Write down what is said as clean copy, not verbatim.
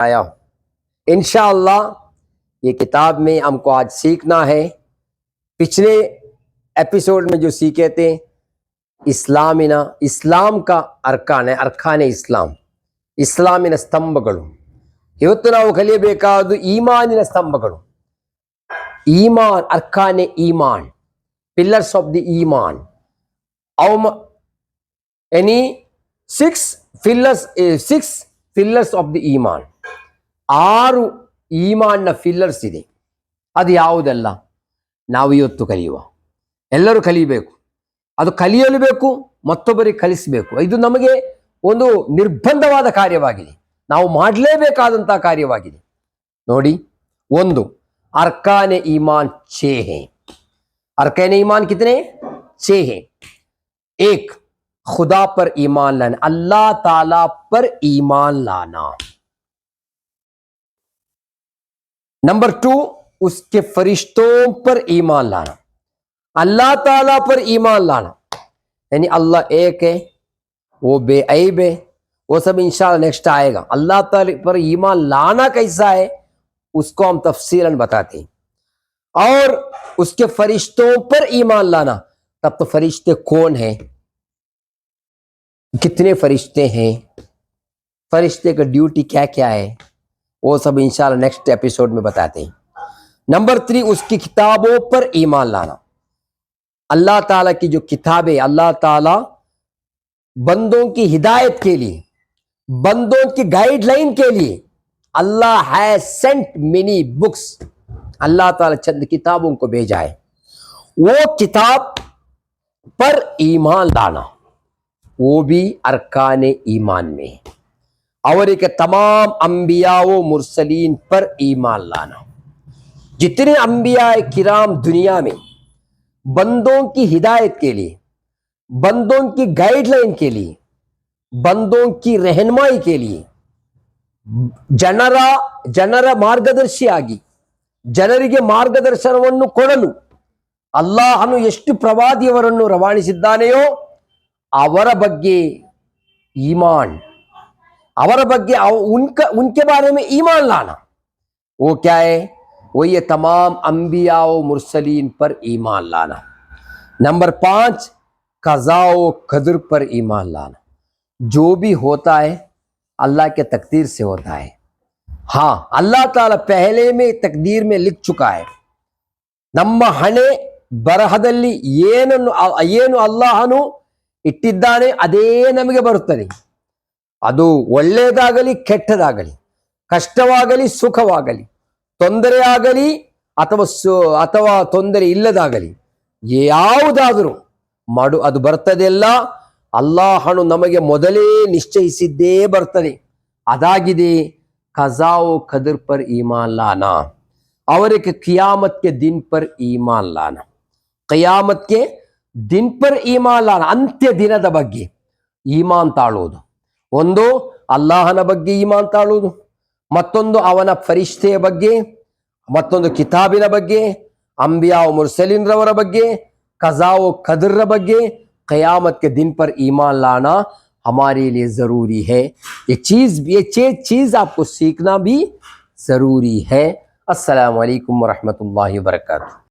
آیا इंशाअल्लाह ये किताब में हमको आज सीखना है। पिछले एपिसोड में जो सीखे थे इस्लाम का ಅರ್ಕಾನ್ ಅರ್ಕಾನೆ ಇಸ್ಲಾಮಿನ ಸ್ತಂಭಗಳು। ಇವತ್ತು ನಾವು ಕಲಿಯಬೇಕಾದ ಈಮಾನಿನ ಸ್ತಂಭಗಳು। ಈಮಾನ್ ಅರ್ಕಾನೆ ಈಮಾನ್, ಪಿಲ್ಲರ್ಸ್ ಆಫ್ ದಿ ಈಮಾನ್। any six pillars of the ಈಮಾನ್। 6 ಈಮಾನ್ನ ಫಿಲ್ಲರ್ಸ್ ಇದೆ। ಅದು ಯಾವುದೆಲ್ಲ ನಾವು ಇವತ್ತು ಕಲಿಯುವ, ಎಲ್ಲರೂ ಕಲಿಯಬೇಕು, ಅದು ಕಲಿಯಲು ಬೇಕು, ಮತ್ತೊಬ್ಬರಿಗೆ ಕಲಿಸಬೇಕು। ಇದು ನಮಗೆ ಒಂದು ನಿರ್ಬಂಧವಾದ ಕಾರ್ಯವಾಗಿದೆ, ನಾವು ಮಾಡಲೇಬೇಕಾದಂತಹ ಕಾರ್ಯವಾಗಿದೆ। ನೋಡಿ, 1 ಅರ್ಕಾನೆ ಈಮಾನ್ 6 है। अरकान ईमान कितने? 6 हैं। 1 खुदा पर ईमान लाना, अल्लाह ताला पर ईमान लाना। नंबर 2 उसके फरिश्तों पर ईमान लाना, अल्लाह ताला पर ईमान लाना, यानी अल्लाह एक है, वो बेअयब है, वो सब इंशाअल्लाह नेक्स्ट आएगा। अल्लाह ताला पर ईमान लाना कैसा है उसको हम तफसीलन बताते हैं। और उसके फरिश्तों पर ईमान लाना, तब तो फरिश्ते कौन हैं, कितने फरिश्ते हैं, फरिश्ते का ड्यूटी क्या क्या है, वो सब इंशाल्लाह नेक्स्ट एपिसोड में बताते हैं। नंबर 3 उसकी किताबों पर ईमान लाना। अल्लाह ताला की जो किताबें, अल्लाह ताला बंदों की हिदायत के लिए, बंदों की गाइडलाइन के लिए अल्लाह हैज सेंट मेनी बुक्स, अल्लाह ताला चंद किताबों को भेजा है। वो किताब पर ईमान लाना, वो भी अरकान ईमान में। और एक तमाम अंबिया व मुरसलीन पर ईमान लाना। जितने अंबिया किराम दुनिया में बंदों की हिदायत के लिए, बंदों की गाइडलाइन के लिए, बंदों की रहनुमाई के लिए, ಜನರ ಮಾರ್ಗದರ್ಶಿಯಾಗಿ ಜನರಿಗೆ ಮಾರ್ಗದರ್ಶನವನ್ನು ಕೊಡಲು ಅಲ್ಲಾಹನು ಎಷ್ಟು ಪ್ರವಾದಿಯವರನ್ನು ರವಾನಿಸಿದ್ದಾನೆಯೋ ಅವರ ಬಗ್ಗೆ ईमान, ಅವರ ಬಗ್ಗೆ उनके बारे में ईमान लाना, वो क्या है, वो ये तमाम अंबिया व मुरसलीन पर ईमान लाना। नंबर 5 कज़ा व क़दर पर ईमान लाना। जो भी होता है अल्लाह के तकदीर से होता है। हाँ, अल्लाह ताला पहले में तकदीर में लिख चुका है। ನಮ್ಮ ಹಣೆ ಬರಹದಲ್ಲಿ ಏನು ಅಲ್ಲಾಹನು ಇಟ್ಟಿದ್ದಾನೆ ಅದೇ ನಮಗೆ ಬರುತ್ತದೆ। ಅದು ಒಳ್ಳೆಯದಾಗಲಿ ಕೆಟ್ಟದಾಗಲಿ, ಕಷ್ಟವಾಗಲಿ ಸುಖವಾಗಲಿ, ತೊಂದರೆಯಾಗಲಿ ಅಥವಾ ತೊಂದರೆ ಇಲ್ಲದಾಗಲಿ, ಯಾವುದಾದರೂ ಅದು ಬರ್ತದೆಲ್ಲ ಅಲ್ಲಾಹನು ನಮಗೆ ಮೊದಲೇ ನಿಶ್ಚಯಿಸಿದ್ದೇ ಬರ್ತದೆ। ಅದಾಗಿದೆ ಕज़ा व क़दर पर ईमान लाना। और एक क़ियामत के दिन पर ईमान लाना, क़ियामत के दिन पर ईमान लाना, ಅಂತ್ಯ ದಿನದ ಬಗ್ಗೆ ಈಮಾನ್ ತಾಳೋದು। ಒಂದು ಅಲ್ಲಾಹನ ಬಗ್ಗೆ ಈಮಾನ್ ತಾಳೋದು, ಮತ್ತೊಂದು ಅವನ ಫರಿಷ್ಠೆಯ ಬಗ್ಗೆ, ಮತ್ತೊಂದು ಕಿತಾಬಿನ ಬಗ್ಗೆ, ಅಂಬಿಯಾ ವ ಮುರ್ಸಲಿನ್ರವರ ಬಗ್ಗೆ, ಕज़ा व क़दर ಬಗ್ಗೆ, क़यामत के दिन पर ईमान लाना हमारे लिए ज़रूरी है। ये चीज़ आपको सीखना भी ज़रूरी है। अस्सलामु अलैकुम व रहमतुल्लाहि व बरकातुहू।